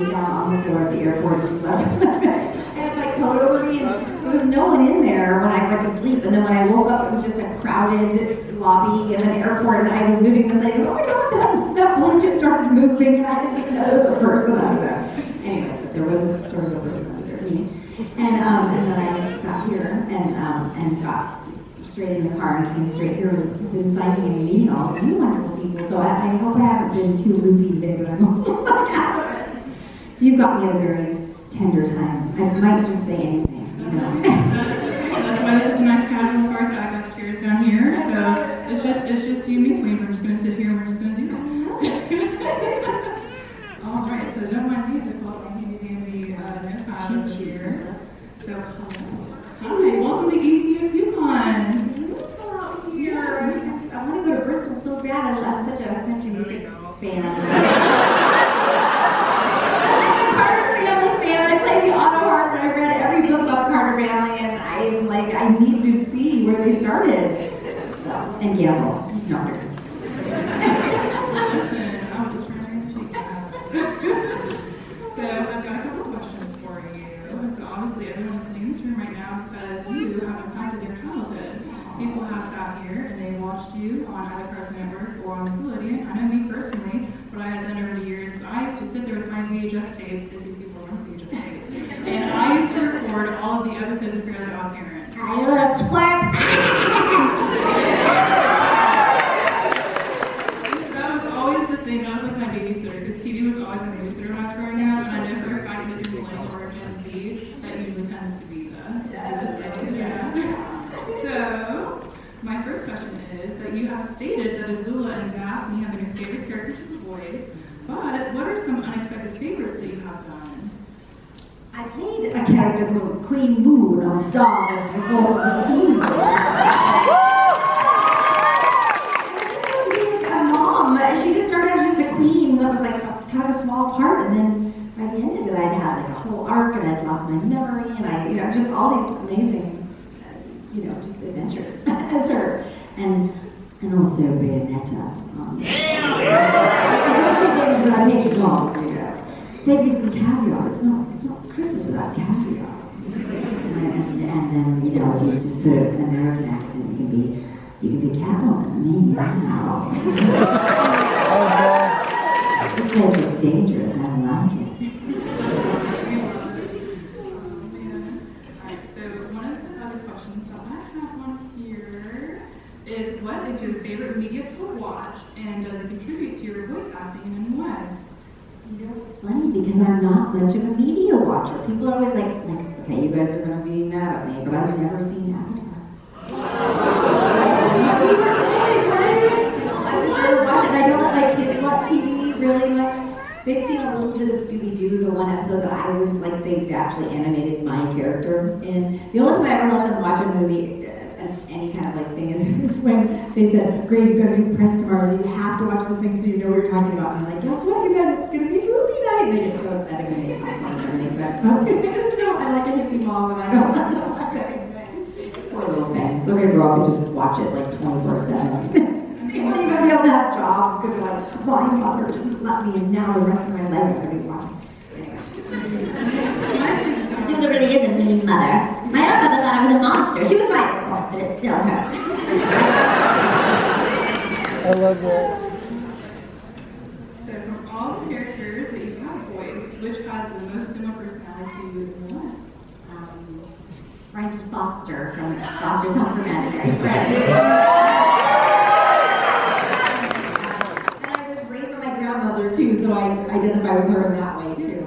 laid down on the floor at the airport and slept. I had my coat over me, and there was no one in there when I went to sleep. And then when I woke up, it was just a crowded lobby of an airport, and I was moving the thing. Oh my God, that blanket started moving, and I didn't even know there was a person under there. Anyway, but there was a sort of a person under me. And then I got here and got straight in the car and came straight here with this signing and meeting all of you wonderful people. So I hope I haven't been too loopy today, but I'm you've got me at a very tender time. I might just say anything, you know. That's why this is a nice casual car, so I got chairs down here. So it's just you and me, Queen. We're just gonna sit here and we're just gonna do it. All right, so don't mind me, just welcome to the NFI over here. So hi, welcome to ETSUcon. Here. I want to go to Bristol so bad. I'm such a country music fan. I'm a Carter Family fan. I played the auto harp and I read every book about Carter Family, and I need to see where they started. So, and gamble. No. Listen, I was just trying to shake that. So I've got a couple of questions for you. So obviously everyone listening in this room right now, because you have impacted their childhood. People have sat here and they watched you on either Cartoon Network or on Nickelodeon. I know me personally, what I had done over the years is I used to sit there with my VHS tapes, if these people remember VHS tapes, and I used to record all of the episodes of Fairly Odd Parents. I love twerk. That was always the thing. That was like my babysitter, because TV was always my babysitter when I was growing up, and I know for a fact that you're millennial or Gen Z, that usually tends to be the thing. Yeah. So, my first question is that you have stated that Azula and Daphne have been your favorite characters as boys, but what are some unexpected favorites that you have done? I played a character called Queen Moon on Star Wars before a mom. She just started as just a queen that was like kind of a small part, and then by the end of it, I'd had like a whole arc, and I'd lost my memory, and just all these amazing, just adventures as her, and also Bayonetta. Save me some caviar. It's not Christmas without caviar. And then you just put an American accent. You can be Catwoman. This place is dangerous. I like it. What is your favorite media to watch, and does it contribute to your voice acting in any way? It's funny because I'm not much of a media watcher. People are always like, okay, you guys are going to be mad at me, but I've never seen Avatar. I don't let my kids watch TV really much. They've seen a little bit of Scooby-Doo, the one episode that I was like, they actually animated my character in. The only time I ever let them watch a movie, any kind of thing is when they said, great, you've got a new press tomorrow, so you have to watch this thing so you know what you're talking about. And I'm like, guess what, you guys, it's going to be movie night. And they get so upset and they popcorn for me. But I like a hippie mom and I don't watch anything. Poor little thing. They're going to grow up and just watch it 24/7. They won't even be able to have jobs because they're like, my mother didn't let me, and now the rest of my life I'm going to be watching. Zula really is a mean mother. My own mother thought I was a monster. She was right, of course, but it's still her. I love that. So from all the characters that you have voiced, which has the most similar personality to you in one? Frankie Foster from Foster's Home for Imaginary Friends. And I was raised by my grandmother too, so I identify with her in that way too.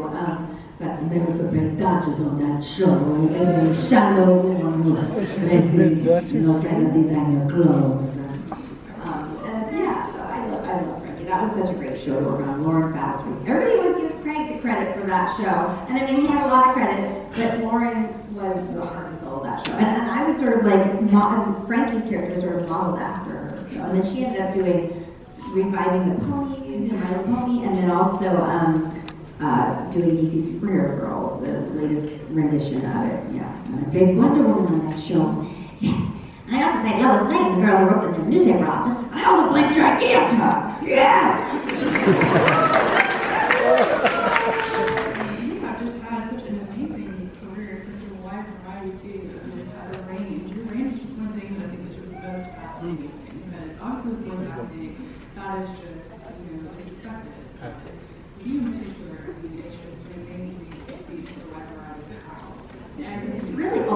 But there was some big Dutchess on that show, and shallow, all kinds of designer clothes. So I love Frankie. That was such a great show to work on. Lauren Faust. Everybody always gives Frank the credit for that show, and I mean he had a lot of credit, but Lauren was the heart and soul of that show. And I was sort of Frankie's character sort of modeled after her. And then she ended up reviving the ponies, My Little Pony, and then also doing DC Superhero Girls, the latest rendition of it. Yeah, and I played Wonder Woman on that show. Yes. And I also played Lois Lane, the girl who worked in the newspaper office. And I also played Giganta. Yes.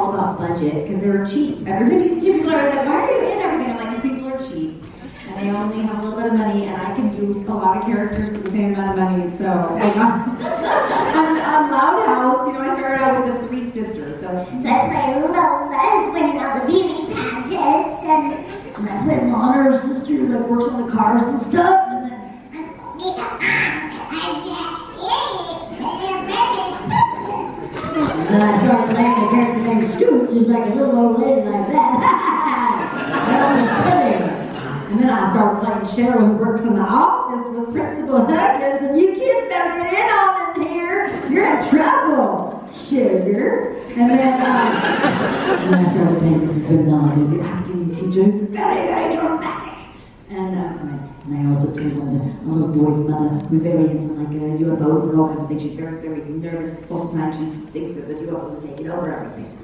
all about budget because they were cheap. Everybody's cheap. People are like, why are you in everything? I'm like, these people are cheap. And they only have a little bit of money, and I can do a lot of characters for the same amount of money. So, like, on Loud House, you know, I started out with the three sisters. So I play Lola, winning all the beauty pageants, and I play Lana, her sister, who like works on the cars and stuff. And then I started playing a character named Scooch, who's like a little old lady like that. That was funny. And then I started playing Cheryl, who works in the office with Principal Huggins, and you kids better get in on in here. You're in trouble, sugar. And then I started playing Mrs. Bernard, the acting teacher, who's very, very dramatic. And I also play one of the little boy's mother, who's very into like UFOs and all kinds of things. She's very, very nervous all the time. She just thinks that the UFOs are taking over everything.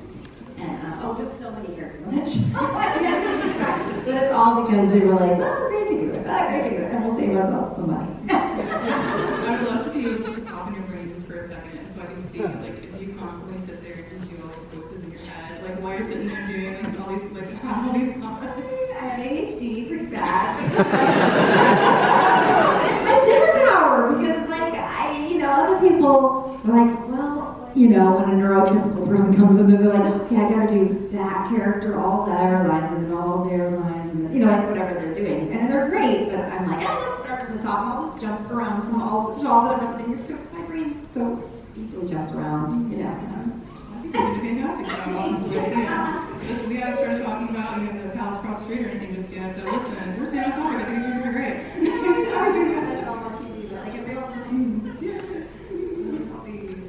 And just so many characters on that show. So it's all because they were like, oh, great to do it, and we'll save ourselves some money. I would love to be able to pop in your brain just for a second so I can see, like, if you constantly sit there and do all these voices in your head, like, while you're sitting there doing, like, all these, like, all these thoughts. I have ADHD pretty bad. It's my superpower because, like, other people are like, well, you know, when a neurotypical person comes in, they're like, okay, I gotta do that character, all their lines, and then all their lines, and then, you know, like whatever they're doing. And they're great, but I'm like, let's start from the top, and I'll just jump around from all the different things because my brain so easily jumps around, you know. Fantastic job, honestly. Yeah. We haven't started talking about, you know, the palace across the street or anything just yet, so listen, we're staying on topic. I think you're doing great.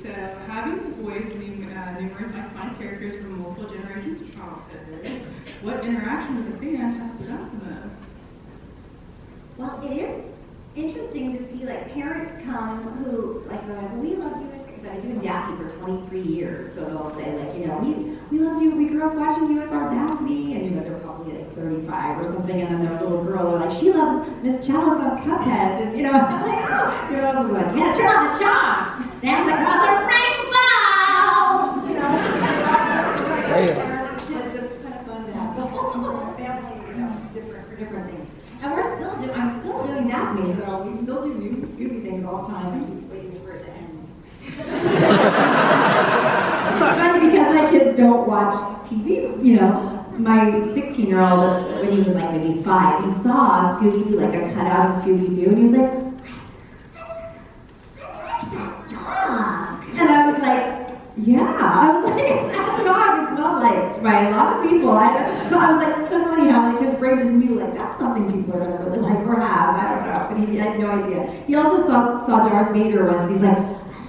So, having voiced numerous iconic characters from multiple generations of childhood, what interaction with the fan has stood out the most? Well, it is interesting to see like parents come who like they're like, we love you because I've been doing Daphne for 23 years, so they'll say like, you know, we loved you, we grew up watching you as our Daphne, and you know they're probably like 35 or something, and then their little girl are like, she loves Miss Chalice on Cuphead, and you know, I'm like, oh, you know, I'm like, yeah, turn on the charm, dance across a rainbow, you know. It's kind of fun to have the whole family, you know, for different things. And I'm still doing Daphne, so we still do new Scooby things all the time. I keep waiting for it to end. It's funny because my kids don't watch TV, you know. My 16-year-old, when he was like maybe 5, he saw Scooby-Doo, like a cutout of Scooby-Doo, and he was like, I like that dog. And I was like, yeah. I was like, that dog is not liked by a lot of people. So I was like, it's so funny how like his brain just knew like that's something people are gonna really like or have. I don't know, but he had no idea. He also saw Darth Vader once. He's like, I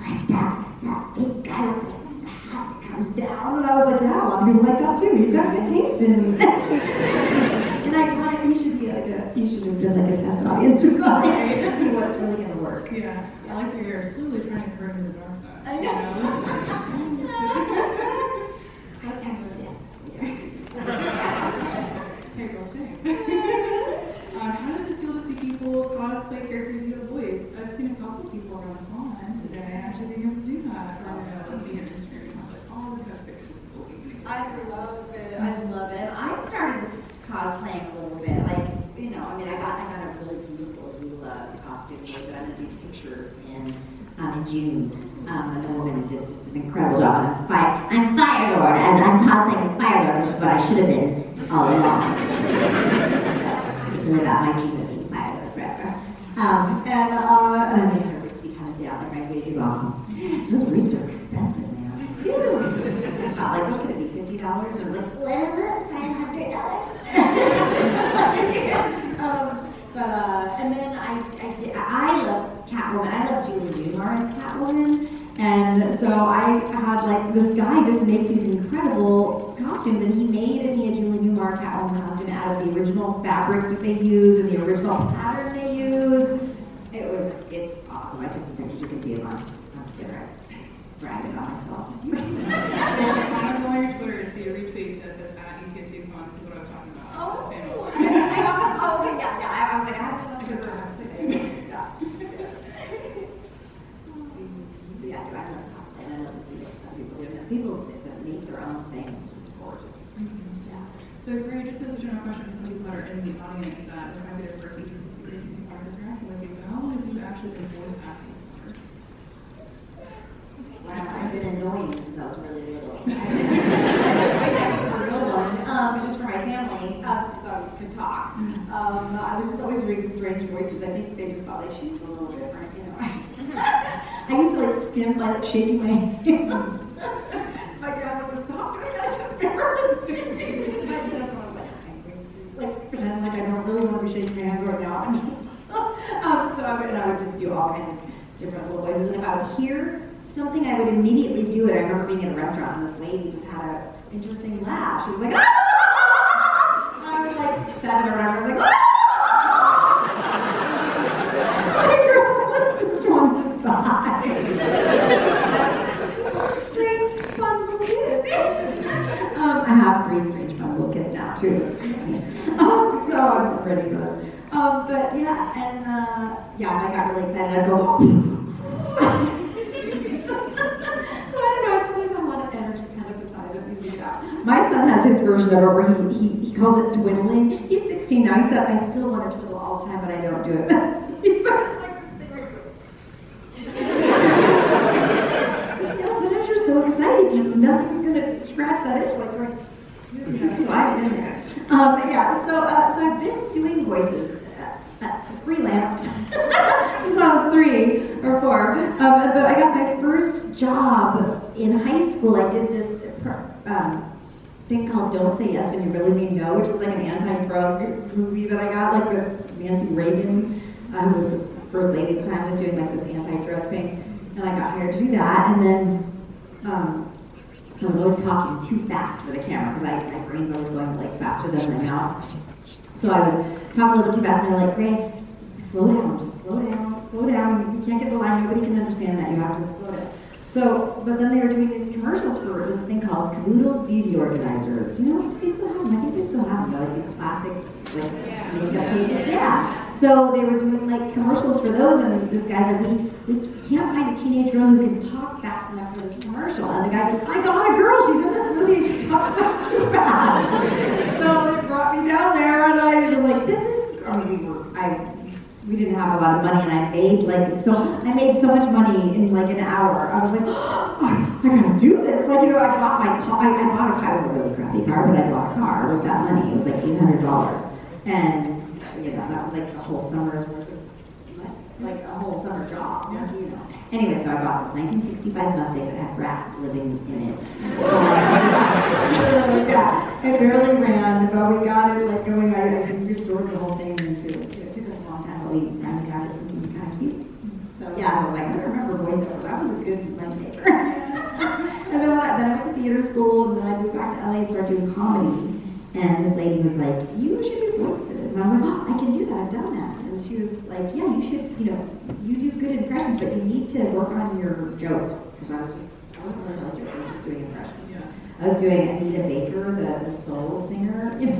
like that big guy with the hat that comes down. And I was like, yeah, a lot of people like that too. You've got good taste in. And I thought he should have been like a test audience or something to see what's really gonna work. Yeah, I like that you're slowly trying to convert him to the dark side. I know. Hey, girl, sing. How does it feel to see people cosplay characters you have voiced? I've seen a couple people around the con today actually being able to do that from the industry. Like all the best pictures of people being I love it. I started cosplaying a little bit. Like, you know, I mean, I got a really beautiful Zula costume that I'm gonna do pictures in June. And the woman did just an incredible job. I'm Fire Lord, as I'm cosplaying as Fire Lord, which is what I should have been all along. It's about my dream of being Fire Lord forever. And I made her to be kind of down. Like, my wig is awesome. Those wigs are expensive, man. Phew. I thought, like, what could it be, $50? Or like, what is it? $500? And then I love Catwoman. I love Julie Newmar as Catwoman. And so I had like, this guy just makes these incredible costumes, and he made me a Julie Newmar Catwoman costume out of the original fabric that they use and the original pattern they use. It's awesome. I took some pictures, you can see them on Twitter. I bragged about myself. I'm going to Twitter to see a retweet that says at ETSUcon. This is what I was talking about. I was like, I have to look at her today. Yeah, I love cosplay, and I love to see what people do. People that make their own things, it's just So, Gray, just as a general question for some people that are in the audience that this might be their first ETC part is interacting with you, so how long have you actually been voice acting for? Wow, I've been annoying since I was really little. I've been a real one, just for my family, since I could talk. I was just always doing strange voices. I think they just thought like she's a little different, you know. I used to like stand by like shaking my hands. My grandmother would stop doing that. It's embarrassing. That's when I was like, I'm going to like pretend like I don't really want to be shaking my hands right now. So I would just do all kinds of different little voices. And if I would hear something, I would immediately do it. I remember being in a restaurant and this lady just had an interesting laugh. She was like, ah! I was like 7 or whatever. I was like, ah! My girl just wanted to die. Strange, fun little kid. I have 3 strange, fun little kids now too. So I'm ready for them. But yeah, and I got really excited. I'd go. My son has his version of it where he calls it dwindling. He's 16 now. He said, I still want to twiddle all the time, but I don't do it. Sometimes you're so excited because nothing's going to scratch that itch. Like, so I've been there. So I've been doing voices freelance since I was 3 or 4. But I got my first job in high school. I did this thing called Don't Say Yes When You Really Mean No, which was like an anti-drug movie that I got, like with Nancy Reagan, who was the first lady at the time, was doing like this anti-drug thing, and I got hired to do that, and then I was always talking too fast for the camera, because my brain's always going like faster than my mouth, so I would talk a little too fast, and they're like, Grace, slow down, just slow down, you can't get the line, nobody can understand that, you have to slow down. So, but then they were doing these commercials for this thing called Caboodle's Beauty Organizers. You know, they still have them. I think they still have them, like these plastic, like, makeup pieces. Yeah. So they were doing like commercials for those, and this guy said, we can't find a teenage girl who can talk fast enough for this commercial. And the guy goes, I got a girl, she's in this movie, and she talks about too fast. So they brought me down there, and I was like, this is, we didn't have a lot of money, and I made so much money in like an hour. I was like, oh, I gotta do this. Like, you know, I bought my car. I bought a car. It was a really crappy car, but I bought a car with that money. It was like $800, and you know, that was like a whole summer's worth of, like a whole summer job. Yeah. You know. Anyway, so I bought this 1965 Mustang that had rats living in it. Yeah, it barely ran, but we got it like going. I restored the whole thing into. It took us a long time, but we finally got it looking kind of cute. So yeah, so I was like, I remember voiceover. That was a good money maker. And then I went to theater school, and then I moved back to LA and started doing comedy. And this lady was like, you should do voices. And I was like, oh, I can do that. I've done that. And she was like, yeah, you should. You know, you do good impressions, but you need to work on your jokes. Because I wasn't really telling jokes. I was just doing impressions. I was doing Anita Baker, the soul singer. You know,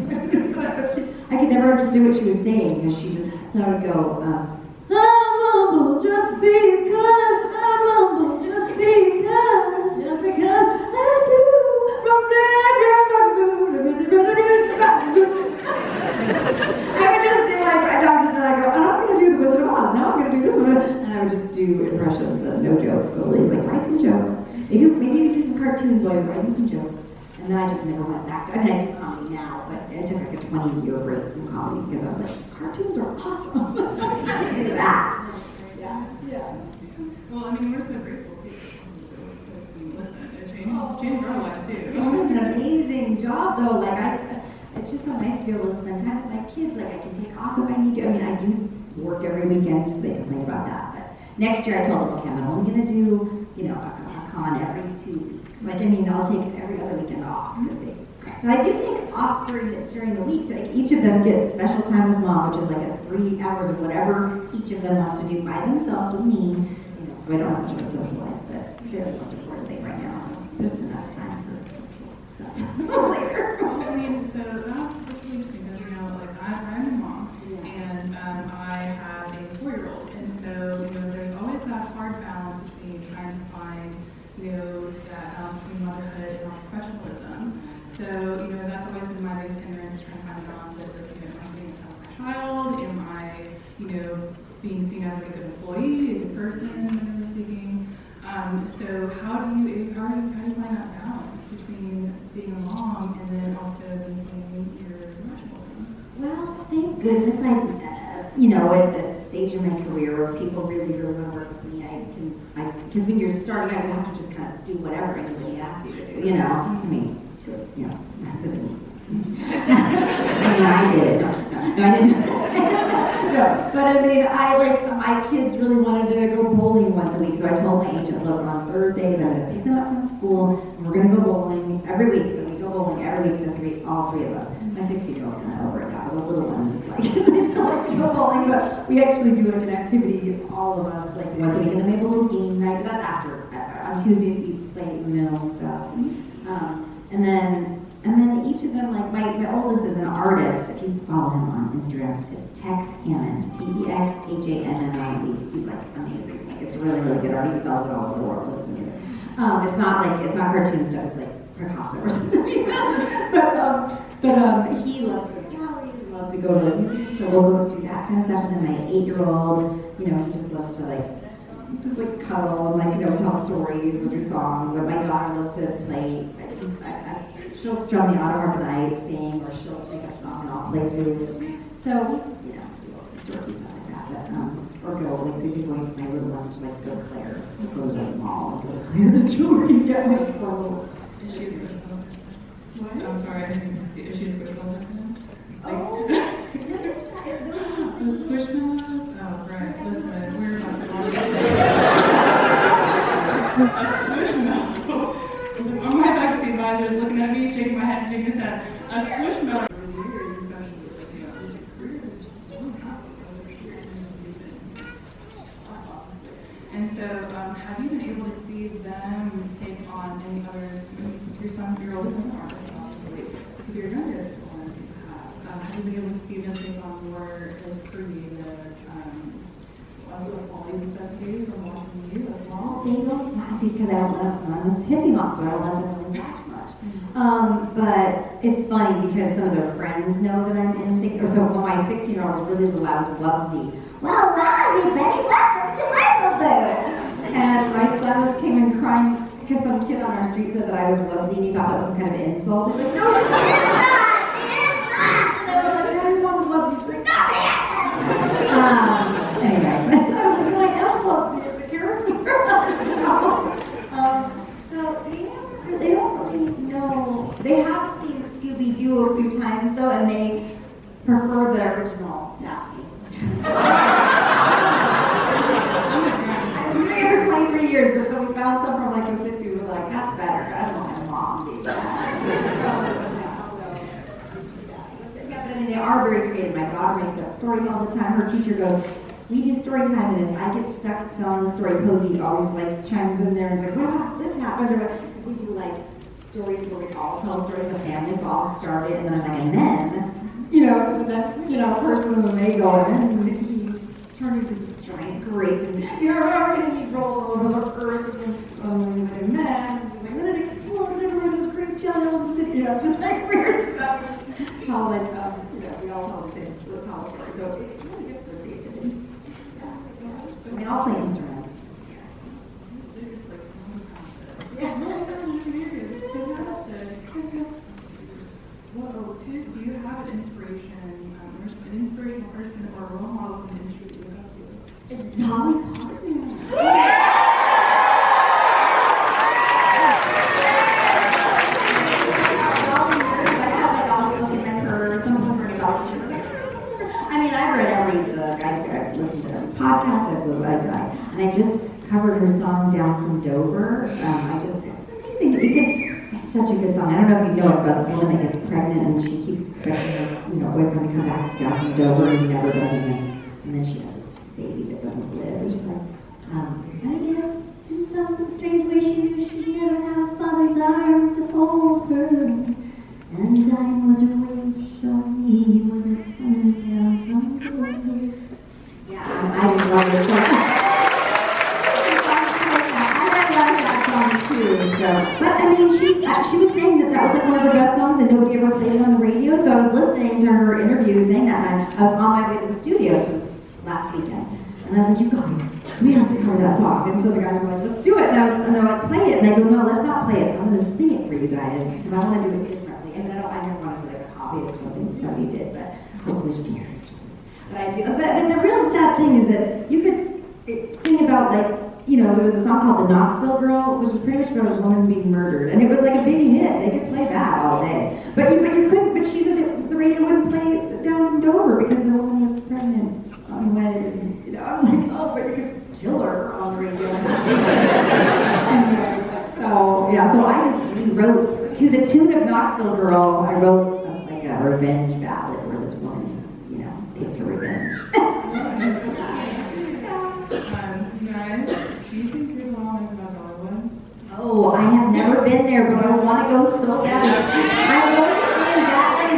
I could never understand what she was saying because she just. So I would go, I'm humble just because I'm humble just because I do. I would just do like I go, I'm not going to do the Wizard of Oz. Now I'm going to do this one, and I would just do impressions and no jokes. So Lily's like, write some jokes. Maybe you do some cartoons while you're writing some jokes. And then I just never went back. I mean, I do comedy now, but I took like a 20-year break from comedy because I was like, cartoons are awesome. I can do that. Yeah. Well, I mean, we're so grateful too. Listen, it changed our lives too. It's an amazing job though. Like it's just so nice to be able to spend time with my kids. Like I can take off if I need to. I mean, I do work every weekend, so they complain about that. But next year I told them, okay, I'm only going to do, you know, a con every 2 weeks. Like, I mean, I'll take every other weekend off. But I do take off during the week. Like each of them gets special time with mom, which is like a 3 hours of whatever each of them wants to do by themselves with me. You know, so I don't have much of a social life, but they're the most important thing right now. So there's enough time for stuff later. Well, I mean, so that's really interesting because, you know, like I'm a mom, and I have a 4-year-old, and so, you know, there's always that hard balance between trying to find, you know, that balance between motherhood and professionalism. So, you know, that's always been my biggest hindrance. so how do you find that balance between being a mom and then also making your marginal? Well, thank goodness at the stage of my career where people really, really want to work with me, because when you're starting out, you have to just kind of do whatever anybody asks you to do, I mean, I did. No, I didn't. No, but I mean, my kids really wanted to go bowling once a week, so I told my agent, look, on Thursdays, I'm going to pick them up from school, and we're going to go bowling every week, so we go bowling every week, all three of us. My 16-year-old's kind of over it now, but the little ones, they still like to go bowling, but we actually do an activity, all of us, once a week, and then we have a little game night, but that's after. On Tuesdays, we play Uno and stuff. And then each of them, my oldest is an artist. If you follow him on Instagram, Tex Hammond, TEXHAMMOND. He's amazing. It's really, really good art. He sells it all over the world. It's not cartoon stuff. It's Picasso or something. but he loves to go to galleries. He loves to go to, so we'll go do that kind of stuff. And then my 8-year-old, he just loves to cuddle and tell stories or do songs. Or my daughter loves to play. She'll strum the autoharmonize, sing, or she'll take up a song and I'll play too. So, do all the stories, stuff like that. But, or go, maybe going to my little one, she likes to go to Claire's. Go to the mall and go to Claire's jewelry. Get little. Is she a squishball? What? I'm sorry, is she a squishball person? Squishmallows? Oh, right. Listen, we're about to watch Squishmallow. On my faculty advisor is looking at me, shaking my head, and shaking his head. A squishmallow. And so, have you been able to see them take on any others? Your son, your oldest one, obviously. Your youngest one, have you been able to see them take on more creative qualities and stuff too from watching you as well? They don't see because I don't let them. I'm a hippie mom, so I don't let them really watch much. But it's funny because some of their friends know that I'm in things. So when my 16-year-old is really loud as Wubsy. Well, everybody, welcome to Wimbledon! And my son came in crying because some kid on our street said that I was Wubsy and he thought that was some kind of insult. He's like, no, it's not! And I was like, everyone's Wubsy. He's like, no, anyway, I was like, I am Wubsy. It's a character. So they don't really know. They have seen Scooby-Doo a few times though, and they prefer the original Daphne. I was married for 23 years, but so we found some from the 60s. We were like, that's better. I don't want my mom being that. But I mean, they are very creative. My daughter makes up stories all the time. Her teacher goes, we do story time, and if I get stuck telling the story, Posey always chimes in there and is like, wow, this happened. Or we do stories where we all tell stories of families, so I'll start it, and then I'm like, and then, to the next, person, and then they go, and then he turned into this giant grape, and everything he rolled over the earth, and then, and then it exploded everywhere, this grape jelly, just weird stuff. How we all tell the same story, so it's really good for creativity. I mean, I'll play instruments. Yeah. Well, do you have an inspirational person or a role model in the industry that you look up to? It's Dolly Parton. I mean, I've read every book, I've listened to every podcast, and I just covered her song Down from Dover. It's amazing. It's such a good song. I don't know if you know it, about this woman that gets pregnant and she keeps expecting her, boyfriend to come back down from Dover and he never does again. And then she has a baby that doesn't live. And she's like, I guess in some strange way she never had a father's arms to hold her. And I was raised on me was a coming down from Dover. Yeah, I just love this song. Too, but I mean, she was saying that was one of her best songs and nobody ever played it on the radio, so I was listening to her interview saying that, and I was on my way to the studio, it was last weekend, and I was like, you guys, we have to cover that song. And so the guys were like, let's do it. And they're like, play it. And I go, no, let's not play it. I'm going to sing it for you guys because I want to do it differently. And I never want to do like a copy of something somebody did, but hopefully she can. But I do. But the real sad thing is that you could sing about like, you know, there was a song called The Knoxville Girl, which is pretty much about a woman being murdered. And it was like a big hit. They could play that all day. But you couldn't, but she said that the radio wouldn't play it down in Dover because the woman was pregnant unwedded. And, you know, I was like, oh, but you could kill her on the radio. So, yeah, so I just wrote, to the tune of Knoxville Girl, I wrote like a revenge ballad where this woman, you know, takes her revenge. Guys, do you think your mom is about DeLisle? Oh, I have never been there, but I want to go so bad. I'm going to be in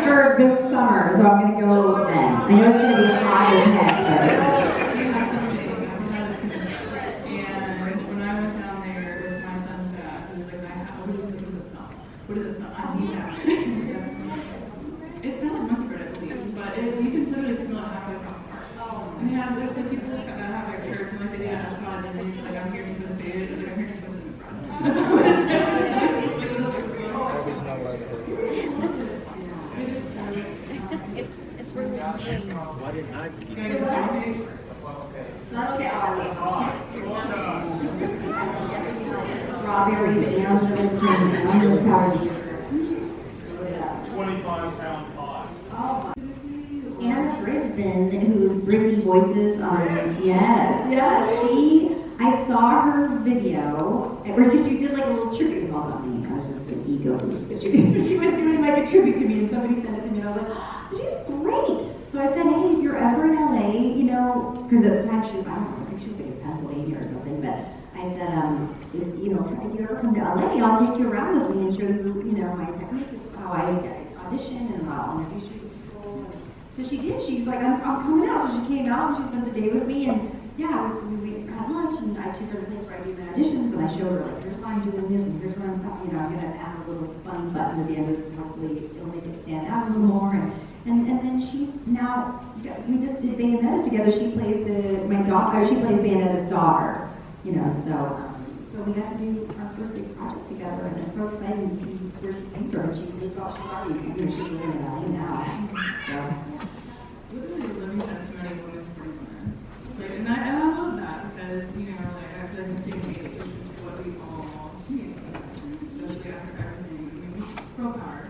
Gatlinburg this summer, so I'm going to go then. I know it's going to be hot as heck, and when I went down there with my son's dad, he was like, what does it smell? I need that. It smells like monkey bread, I believe, but you can literally smell it halfway across the park. And yeah, there's the people that have their shirts and like they do that outside and then like I'm here to spend the food, it's like I'm here to spend the front. That's what it is. It's really strange. Why didn't I? Can I get a coffee? Not okay, strawberries and powdered 25-pound pie. Oh, Anna Brisbane, who's Brizzy Voices on, I saw her video, because she did like a little tribute, it was all about me, I was just an ego boost, but she was doing like a tribute to me, and somebody sent it to me, and I was like, oh, she's great! So I said, hey, if you're ever in LA, you know, because at the time I don't know, I think she was like in Pennsylvania or something, but I said, if, you know, if you ever come to LA, I'll take you around with me and show you, you know, my technique, how I audition, and I'll introduce you to people. So she did. She's like, I'm coming out. So she came out and she spent the day with me, and yeah, we had lunch, and I took her to the place where I do my auditions, and I showed her like, here's why I'm doing this, and here's where I'm, you know, I'm gonna add a little funny button at the end of this, and hopefully it'll make it stand out a little more. And then she's now, we just did Bayonetta together. She plays my daughter. She plays Bayonetta's daughter. You know, so we got to do our first big project together, and it's so exciting to see where she came from. She's already, you know, she's living in LA now. So. Literally a living testimony of women's freedom. Like, and I love that because, you know, like I feel like thinking is just what we all need. Especially after everything. I mean, pro power.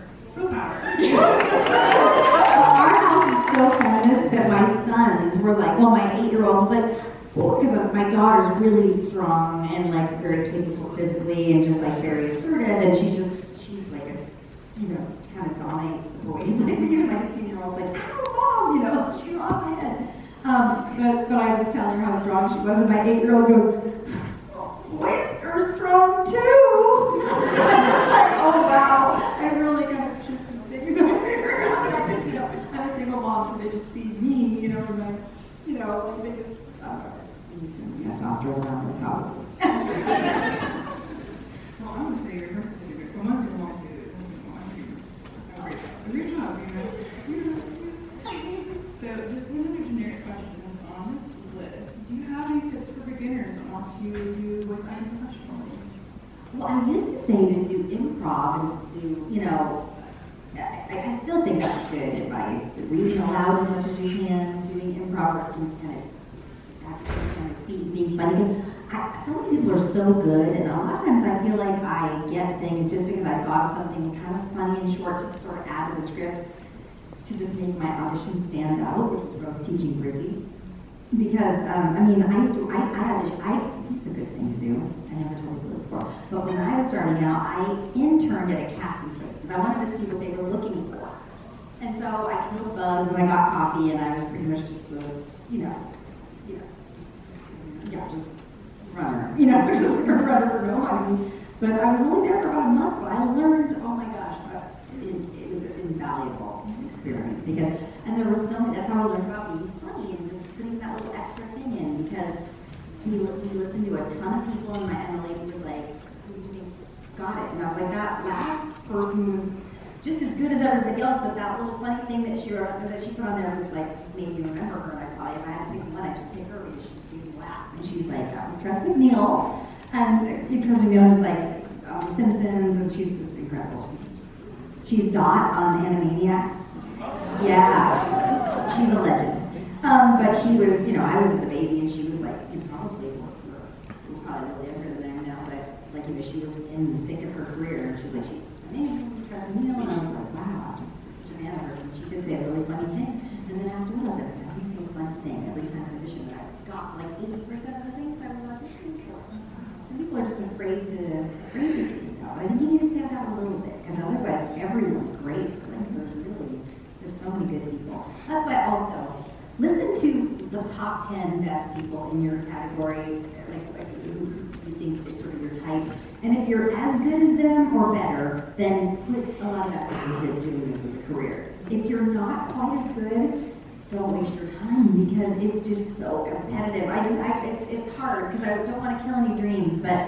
Our house is so feminist that my sons were like, well, my 8-year-old was like, well, because my daughter's really strong and like very capable physically and just like very assertive, and she's like a, you know, kind of dominates the boys. Like even my 16-year-old's like, oh, mom, you know, she's on my head. But I was telling her how strong she was, and my 8-year-old goes, boys are strong too. Like, oh wow, I really kind of shifted things over here. You know, I'm a single mom, so they just see me, you know, and like, you know, like they just, it's just need some testosterone around the top. Well, I would say your first certificate. Well, once you want to do it, a great job, you know. So, just one other generic question on this list. Do you have any tips for beginners that want to do voice acting professionally? Well, I used to say to do improv and to do, you know, I still think that's good advice. Reading aloud as much as you can, doing improv and kind of being funny. Because so many people are so good, and a lot of times I feel like I get things just because I thought of something kind of funny and short to sort of add to the script to just make my audition stand out, which is what I was teaching Brizzy. Because, I mean, I used to, I audition, it's a good thing to do. I never told you this before. But when I was starting out, I interned at a casting place because I wanted to see what they were looking for. And so I killed bugs, and I got coffee, and I was pretty much just the, just runner. You know, just a runner for no money. But I was only there for about a month, but I learned, oh my gosh, it was an invaluable experience because, and there was so many, that's how I learned about being funny and just putting that little extra thing in because we listened to a ton of people and the lady was like, got it. And I was like, that last person was just as good as everybody else, but that little funny thing that she put on there was like, just made me remember her. And I thought if I had to pick one, I'd just pick her because she'd make me laugh. And she's like, Trust McNeil. And Trust McNeil is like The Simpsons, and she's just incredible. She's Dot on Animaniacs. Yeah, she's a legend. But she was, I was just a baby, and she was like, probably really younger than I am now, but like, she was in the thick of her career, and she's like, she's amazing, Trust McNeil, and I was like, wow, I'm just such a fan of her. And she did say a really funny thing, and then afterwards, I didn't say a funny thing every time I auditioned, but I got like 80% of the things I was like, some people are just afraid to speak out. I think you need to stand out a little bit, because otherwise everyone's great. Like there's so many good people. That's why also listen to the top 10 best people in your category, like who you think is sort of your type. And if you're as good as them or better, then put a lot of effort into doing this as a career. If you're not quite as good, don't waste your time because it's just so competitive. It's hard because I don't want to kill any dreams, but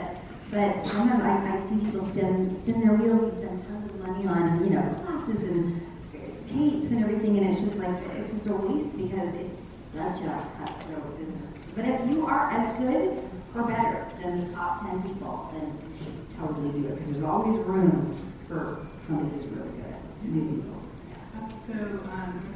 sometimes I see people spin their wheels and spend tons of money on classes and tapes and everything, and it's just a waste because it's such a cutthroat business. But if you are as good or better than the top 10 people, then you should totally do it because there's always room for somebody who's really good, new people. So, it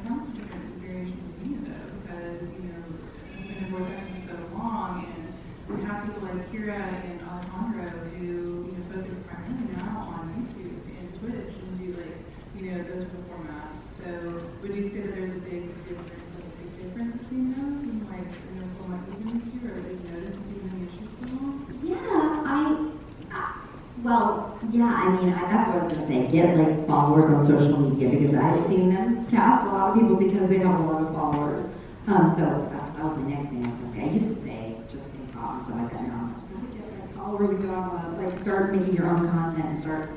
comes to different variations of media though, because, I've been in voice acting for so long, and we have people like Kira and Alejandro who, focus primarily now on YouTube and Twitch and do those formats. So, would you say that there's a big difference between those and from what you've been used to, or that you've noticed if you've been issues for long? That's what I was going to say. Get followers on social media because I've seen them cast a lot of people because they have a lot of followers. So that was the next thing I was going to say. I used to say just improv, so I got get followers and go on, start making your own content and start,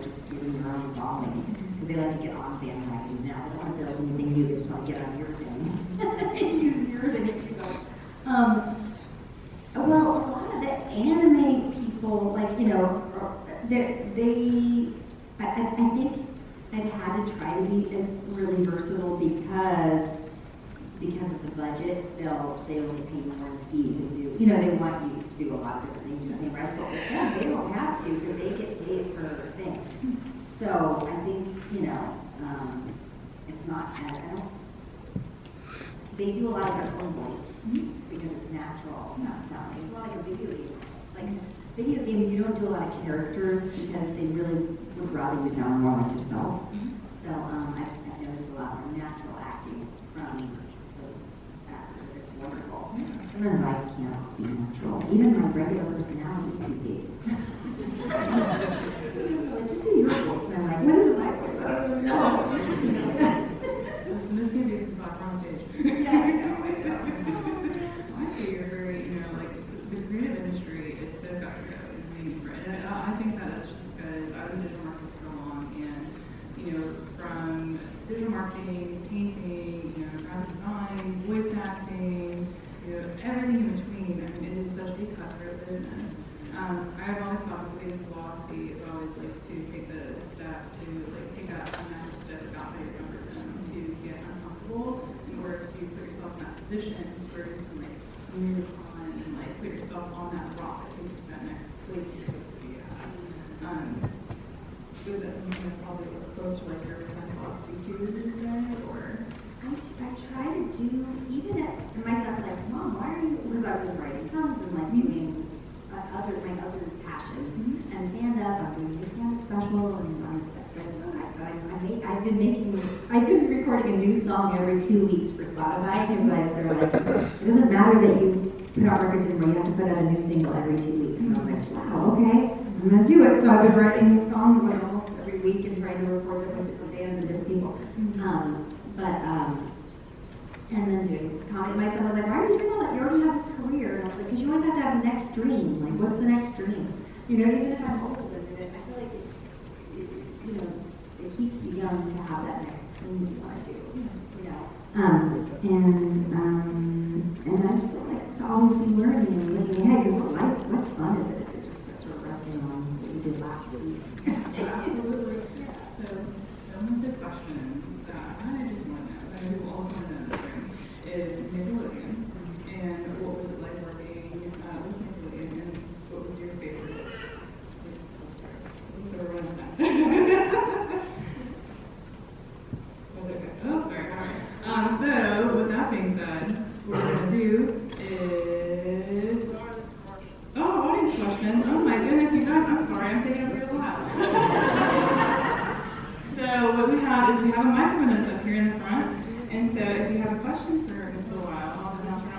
just getting your own following. Because they like to get on bandwagons now. They don't want to build anything new. They just want to get on your thing. Use your thing. Well, a lot of the anime people, I think I've had to try to be really versatile because of the budget. Still, they only pay more in fee to do. They want you to do a lot of different things. They don't have to because they get paid for things. So I think it's not. They do a lot of their own voice because it's natural sounding. It's a lot like a video game. It's like video games, you don't do a lot of characters because they really would rather you sound more like yourself. So I've noticed a lot more natural acting from those actors. It's wonderful. Sometimes I can't be natural. Even my regular personality is too big. Just do your voice. And I'm like, what is my voice? I don't really know. This can be a spot on stage. Yeah, I know. I figure, the creative industry is so cutthroat and I think that it's just because I was in digital marketing for so long, and from digital marketing, painting, graphic design, voice acting, everything in between. It is such a cutthroat business. I've always thought the biggest philosophy is always to take the step to take that unnatural step outside your comfort zone to get uncomfortable in order to put yourself in that position where you can move on and put yourself on that rock that takes you to that next place you're supposed to be at. So is that something that's probably close to your philosophy too, would you say, or? I try to do, even at, and my son's like, Mom, why are you, because I've been writing songs and doing my other passions, and stand up, I'm doing a stand-up special, and I've been recording a new song every 2 weeks for Spotify, because they're like, it doesn't matter that you put out records anymore, you have to put out a new single every 2 weeks, and I was like, wow, okay, I'm going to do it, so I've been writing songs almost every week and trying to record them with different bands and different people. And then doing comedy. My son was like, why are you doing all that? You already have this career. And I was like, because you always have to have the next dream. What's the next dream? Even if I'm older than it, I feel like it keeps you young to have that next thing you want to do. And I just feel like to always be learning and looking ahead, because what fun is it if you're just sort of resting on what you did last week? Absolutely. So some of the questions that I just want to know, that people also want to know, is And so if you have a question for